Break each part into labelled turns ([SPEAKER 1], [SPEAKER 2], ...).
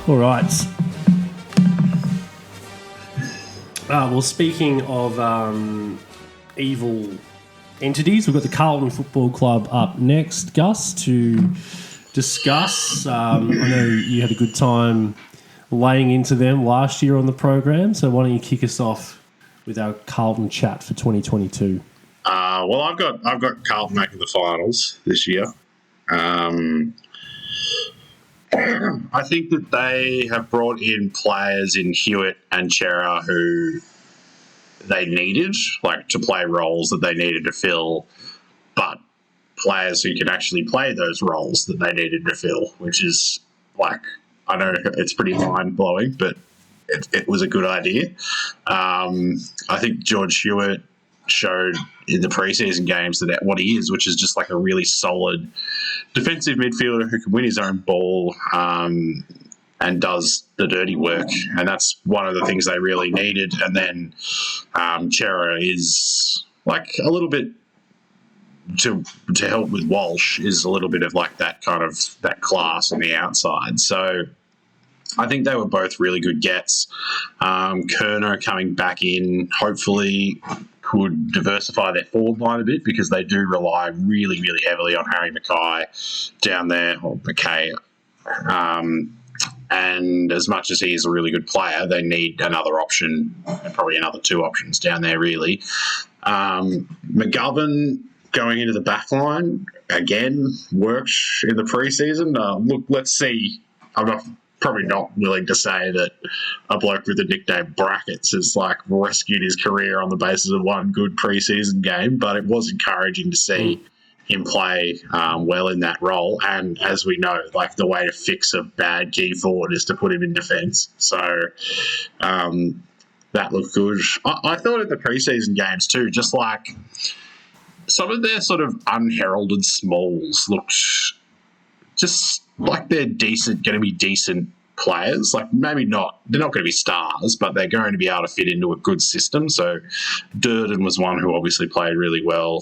[SPEAKER 1] All right. Well, speaking of evil entities, we've got the Carlton Football Club up next, Gus, to discuss. I know you had a good time laying into them last year on the program, so why don't you kick us off with our Carlton chat for 2022?
[SPEAKER 2] Well, I've got Carlton making the finals this year. I think that they have brought in players in Hewitt and Chera who they needed, like to play roles that they needed to fill, but players who can actually play those roles that they needed to fill, which is like, I know it's pretty mind-blowing, but it was a good idea. I think George Hewitt showed in the preseason games that what he is, which is just like a really solid defensive midfielder who can win his own ball and does the dirty work. And that's one of the things they really needed. And then Chera is like a little bit to help with Walsh, is a little bit of like that kind of that class on the outside. So I think they were both really good gets. Kerner coming back in hopefully could diversify their forward line a bit, because they do rely really, really heavily on Harry Mackay down there, or McKay. And as much as he is a really good player, they need another option, and probably another two options down there, really. McGovern going into the back line, again, worked in the preseason. Look, let's see. I'm probably not willing to say that a bloke with the nickname Brackets has like rescued his career on the basis of one good preseason game, but it was encouraging to see him play well in that role. And as we know, like the way to fix a bad key forward is to put him in defence. So that looked good. I thought in the preseason games too, just like some of their sort of unheralded smalls looked just like they're going to be decent players. Like maybe not, they're not going to be stars, but they're going to be able to fit into a good system. So Durden was one who obviously played really well.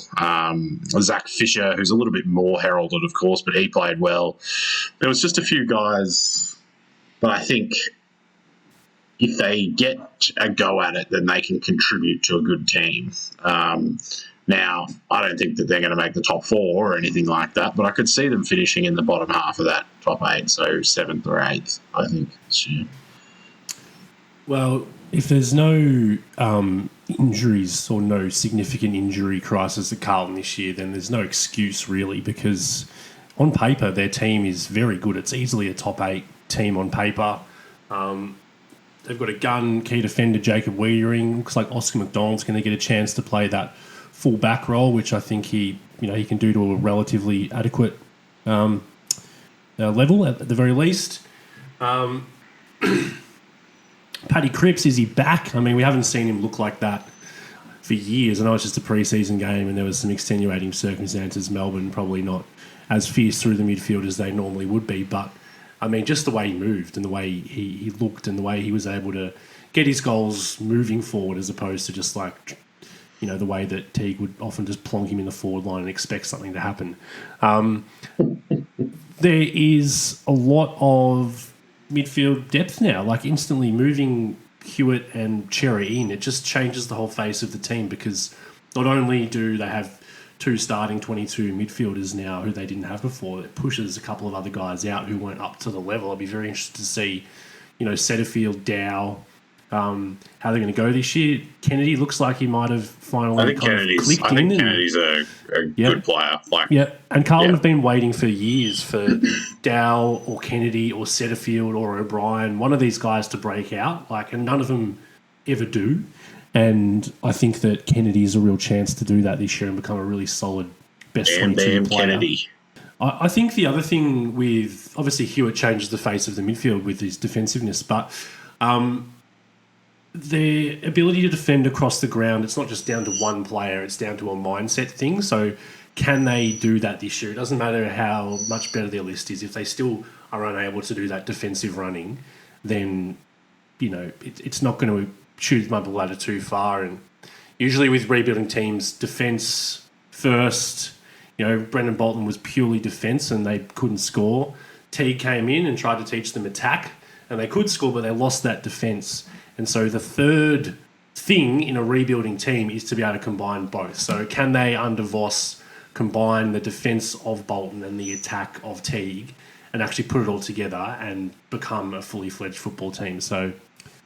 [SPEAKER 2] Zach Fisher, who's a little bit more heralded, of course, but he played well. There was just a few guys, but I think if they get a go at it, then they can contribute to a good team. Now, I don't think that they're going to make the top four or anything like that, but I could see them finishing in the bottom half of that top eight, so 7th or 8th, I think, this year.
[SPEAKER 1] Well, if there's no injuries or no significant injury crisis at Carlton this year, then there's no excuse really, because on paper their team is very good. It's easily a top 8 team on paper. They've got a gun key defender, Jacob Wiedering. Looks like Oscar McDonald's going to get a chance to play that full back role, which I think he can do to a relatively adequate level at the very least. Paddy Cripps, is he back? I mean, we haven't seen him look like that for years. I know it's just a pre-season game and there was some extenuating circumstances. Melbourne probably not as fierce through the midfield as they normally would be, but I mean, just the way he moved and the way he looked and the way he was able to get his goals moving forward, as opposed to just like, the way that Teague would often just plonk him in the forward line and expect something to happen. There is a lot of midfield depth now, like instantly moving Hewitt and Cherry in. It just changes the whole face of the team, because not only do they have 2 starting 22 midfielders now who they didn't have before, it pushes a couple of other guys out who weren't up to the level. I'd be very interested to see, Setterfield, Dow, how they're going to go this year. Kennedy looks like he might have finally Kennedy's
[SPEAKER 2] a good player.
[SPEAKER 1] And Carlton have been waiting for years for Dow or Kennedy or Setterfield or O'Brien, one of these guys to break out, and none of them ever do. And I think that Kennedy is a real chance to do that this year and become a really solid best 22 player.
[SPEAKER 2] Kennedy.
[SPEAKER 1] I think the other thing with, obviously Hewitt changes the face of the midfield with his defensiveness, but their ability to defend across the ground, it's not just down to one player, it's down to a mindset thing. So can they do that this year? It doesn't matter how much better their list is. If they still are unable to do that defensive running, then, it's not going to shoot them up the ladder too far. And usually with rebuilding teams, defence first. Brendan Bolton was purely defence and they couldn't score. Teague came in and tried to teach them attack, and they could score, but they lost that defence. And so the third thing in a rebuilding team is to be able to combine both. So can they, under Voss, combine the defence of Bolton and the attack of Teague and actually put it all together and become a fully fledged football team? So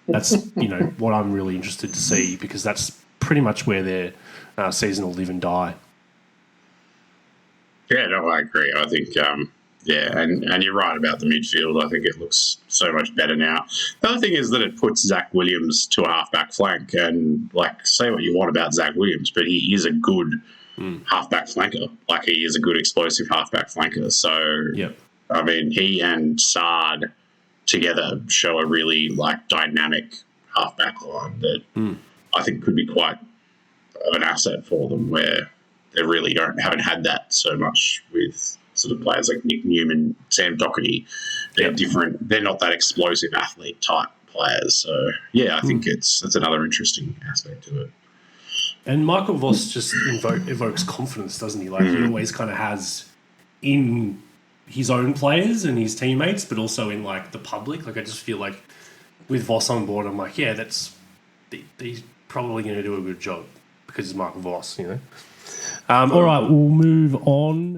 [SPEAKER 1] that's, what I'm really interested to see, because that's pretty much where their season will live and die.
[SPEAKER 2] Yeah, no, I agree. I think, and you're right about the midfield. I think it looks so much better now. The other thing is that it puts Zach Williams to a halfback flank, and say what you want about Zach Williams, but he is a good halfback flanker. He is a good explosive halfback flanker. So,
[SPEAKER 1] yep.
[SPEAKER 2] I mean, he and Sard together show a really dynamic halfback line that I think could be quite an asset for them, where they really haven't had that so much with sort of players like Nick Newman, Sam Doherty. They're different. They're not that explosive athlete type players. So yeah, I think it's another interesting aspect to it.
[SPEAKER 1] And Michael Voss just evokes confidence, doesn't he? He always kind of has in his own players and his teammates, but also in the public. I just feel like with Voss on board, I'm he's probably going to do a good job because it's Michael Voss, All right, we'll move on